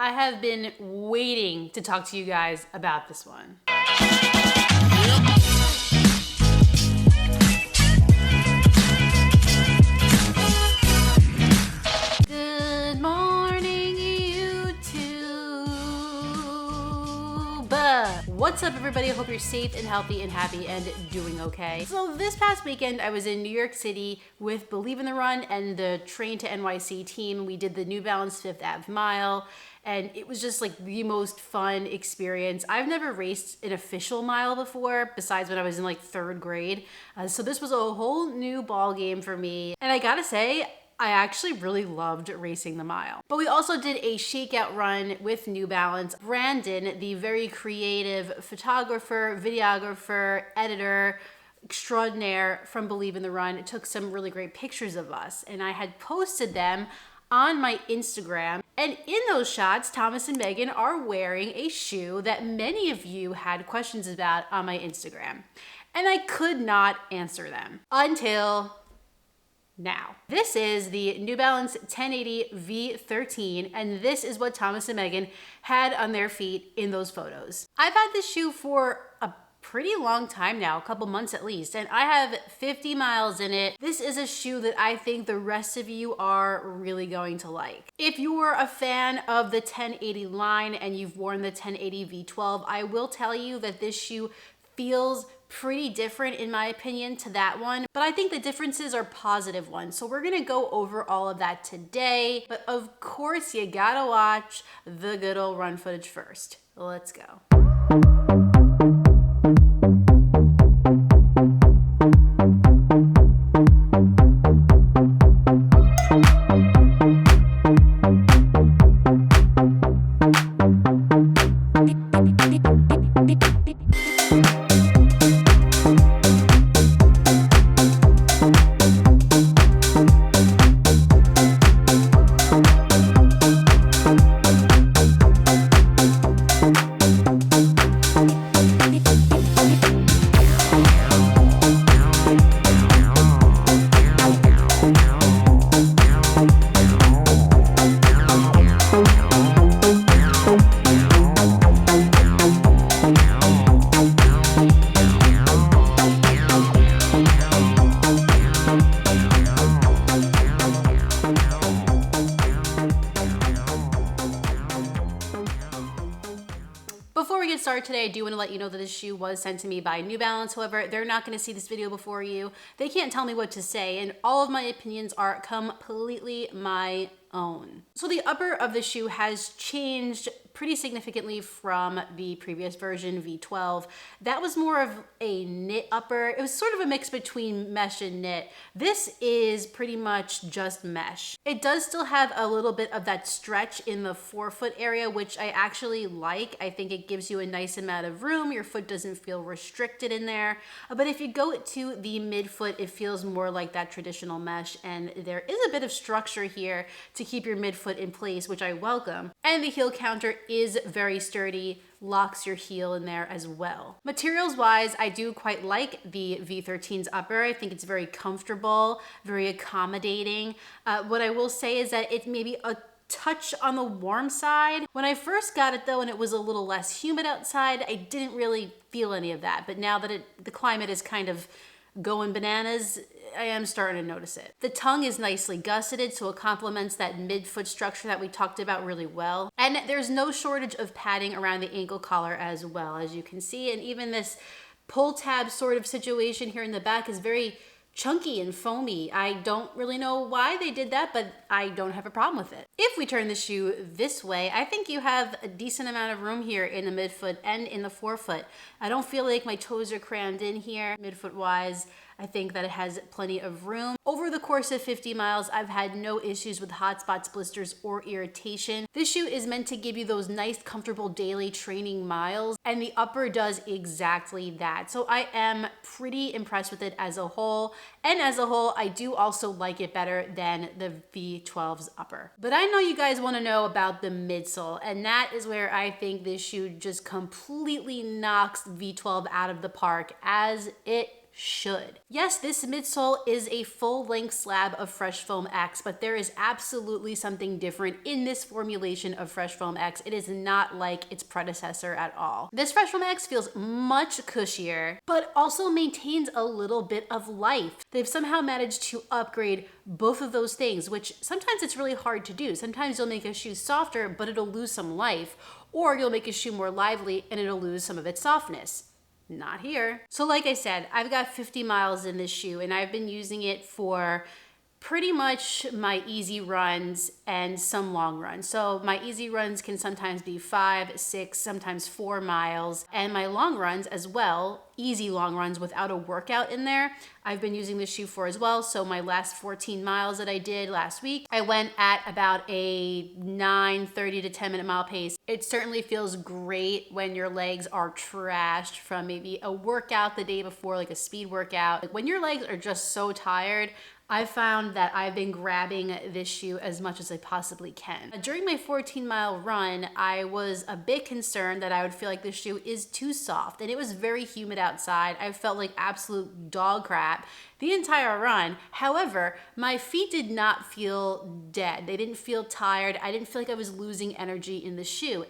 I have been waiting to talk to you guys about this one. Good morning, YouTube. What's up, everybody? I hope you're safe and healthy and happy and doing okay. So this past weekend, I was in New York City with Believe in the Run and the Train to NYC team. We did the New Balance 5th Ave Mile, and it was just like the most fun experience. I've never raced an official mile before, besides when I was in like 3rd grade. So this was a whole new ball game for me. And I gotta say, I actually really loved racing the mile. But we also did a shakeout run with New Balance. Brandon, the very creative photographer, videographer, editor extraordinaire from Believe in the Run, took some really great pictures of us. And I had posted them on my Instagram. And in those shots, Thomas and Megan are wearing a shoe that many of you had questions about on my Instagram. And I could not answer them until now. This is the New Balance 1080 V13, and this is what Thomas and Megan had on their feet in those photos. I've had this shoe for a pretty long time now, a couple months at least, and I have 50 miles in it. This is a shoe that I think the rest of you are really going to like. If you're a fan of the 1080 line and you've worn the 1080 V12, I will tell you that this shoe feels pretty different in my opinion to that one, but I think the differences are positive ones. So we're gonna go over all of that today, but of course you gotta watch the good old run footage first. Let's go. Started today, I do want to let you know that this shoe was sent to me by New Balance. However, they're not going to see this video before you. They can't tell me what to say, and all of my opinions are completely my own. So the upper of the shoe has changed pretty significantly from the previous version, V12. That was more of a knit upper. It was sort of a mix between mesh and knit. This is pretty much just mesh. It does still have a little bit of that stretch in the forefoot area, which I actually like. I think it gives you a nice amount of room. Your foot doesn't feel restricted in there. But if you go to the midfoot, it feels more like that traditional mesh, and there is a bit of structure here to keep your midfoot in place, which I welcome. And the heel counter is very sturdy, locks your heel in there as well. Materials wise, I do quite like the V13's upper. I think it's very comfortable, very accommodating. What I will say is that it's maybe a touch on the warm side. When I first got it though, and it was a little less humid outside, I didn't really feel any of that. But now that the climate is kind of going bananas, I am starting to notice it. The tongue is nicely gusseted, so it complements that midfoot structure that we talked about really well. And there's no shortage of padding around the ankle collar as well, as you can see. And even this pull tab sort of situation here in the back is very chunky and foamy. I don't really know why they did that, but I don't have a problem with it. If we turn the shoe this way, I think you have a decent amount of room here in the midfoot and in the forefoot. I don't feel like my toes are crammed in here midfoot wise. I think that it has plenty of room. Over the course of 50 miles, I've had no issues with hot spots, blisters, or irritation. This shoe is meant to give you those nice, comfortable daily training miles, and the upper does exactly that. So I am pretty impressed with it as a whole. And as a whole, I do also like it better than the V12's upper. But I know you guys want to know about the midsole, and that is where I think this shoe just completely knocks V12 out of the park, as it should. Yes, this midsole is a full-length slab of Fresh Foam X, but there is absolutely something different in this formulation of Fresh Foam X. It is not like its predecessor at all. This Fresh Foam X feels much cushier, but also maintains a little bit of life. They've somehow managed to upgrade both of those things, which sometimes it's really hard to do. Sometimes you'll make a shoe softer, but it'll lose some life, or you'll make a shoe more lively and it'll lose some of its softness. Not here. So like I said, I've got 50 miles in this shoe and I've been using it for pretty much my easy runs and some long runs. So my easy runs can sometimes be 5, 6, sometimes 4 miles. And my long runs as well, easy long runs without a workout in there, I've been using this shoe for as well. So my last 14 miles that I did last week, I went at about a 9:30 to 10-minute mile pace. It certainly feels great when your legs are trashed from maybe a workout the day before, like a speed workout. Like when your legs are just so tired, I found that I've been grabbing this shoe as much as I possibly can. During my 14-mile run, I was a bit concerned that I would feel like this shoe is too soft, and it was very humid outside. I felt like absolute dog crap the entire run. However, my feet did not feel dead. They didn't feel tired. I didn't feel like I was losing energy in the shoe.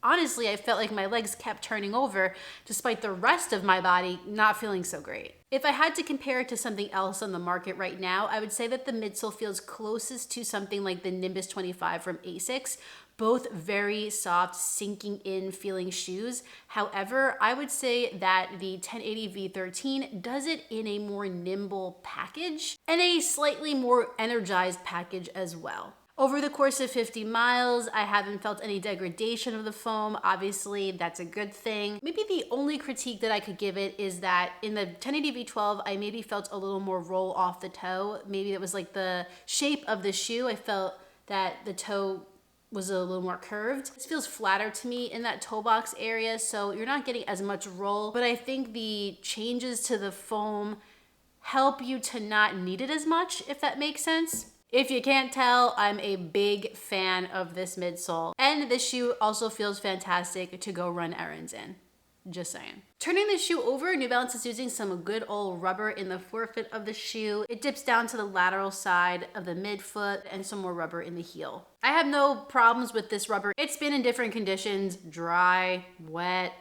Honestly, I felt like my legs kept turning over despite the rest of my body not feeling so great. If I had to compare it to something else on the market right now, I would say that the midsole feels closest to something like the Nimbus 25 from Asics. Both very soft, sinking in feeling shoes. However, I would say that the 1080 V13 does it in a more nimble package and a slightly more energized package as well. Over the course of 50 miles, I haven't felt any degradation of the foam. Obviously, that's a good thing. Maybe the only critique that I could give it is that in the 1080 V12, I maybe felt a little more roll off the toe. Maybe it was like the shape of the shoe. I felt that the toe was a little more curved. This feels flatter to me in that toe box area, so you're not getting as much roll, but I think the changes to the foam help you to not need it as much, if that makes sense. If you can't tell, I'm a big fan of this midsole, and this shoe also feels fantastic to go run errands in. Just saying. Turning the shoe over, New Balance is using some good old rubber in the forefoot of the shoe. It dips down to the lateral side of the midfoot and some more rubber in the heel. I have no problems with this rubber. It's been in different conditions, dry, wet.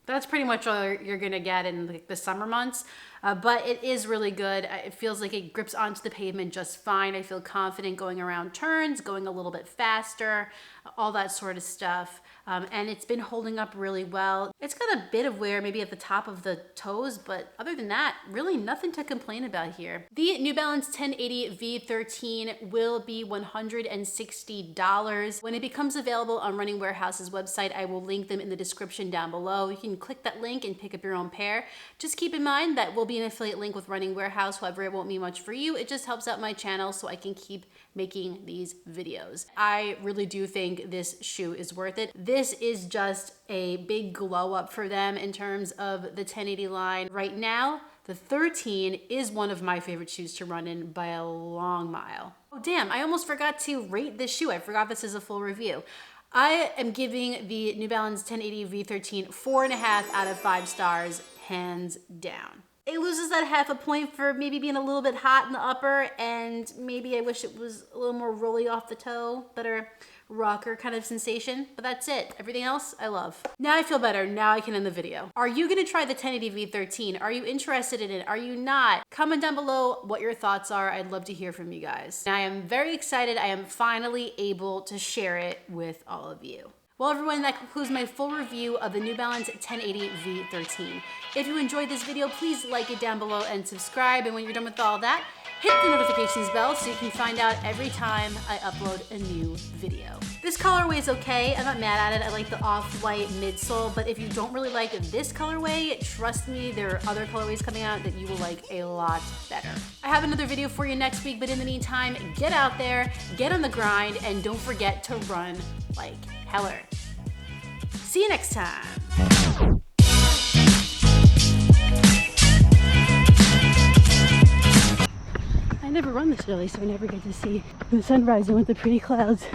That's pretty much all you're gonna get in the summer months, but it is really good. It feels like it grips onto the pavement just fine. I feel confident going around turns, going a little bit faster, all that sort of stuff. And it's been holding up really well. It's got a bit of wear maybe at the top of the toes, but other than that, really nothing to complain about here. The New Balance 1080 V13 will be $160. When it becomes available on Running Warehouse's website, I will link them in the description down below. You can click that link and pick up your own pair. Just keep in mind that we'll be an affiliate link with Running Warehouse. However, it won't mean much for you. It just helps out my channel so I can keep making these videos. I really do think this shoe is worth it. This is just a big glow up for them in terms of the 1080 line. Right now, the 13 is one of my favorite shoes to run in by a long mile. Oh damn, I almost forgot to rate this shoe. I forgot this is a full review. I am giving the New Balance 1080 V13 4.5 out of 5 stars, hands down. It loses that half a point for maybe being a little bit hot in the upper, and maybe I wish it was a little more rolly off the toe, better rocker kind of sensation, but that's it. Everything else, I love. Now I feel better. Now I can end the video. Are you gonna try the 1080 V13? Are you interested in it? Are you not? Comment down below what your thoughts are. I'd love to hear from you guys. And I am very excited. I am finally able to share it with all of you. Well, everyone, that concludes my full review of the New Balance 1080 V13. If you enjoyed this video, please like it down below and subscribe. And when you're done with all that, hit the notifications bell so you can find out every time I upload a new video. This colorway is okay. I'm not mad at it. I like the off-white midsole, but if you don't really like this colorway, trust me, there are other colorways coming out that you will like a lot better. I have another video for you next week, but in the meantime, get out there, get on the grind, and don't forget to run like heller. See you next time. I never run this early, so I never get to see the sunrise with the pretty clouds.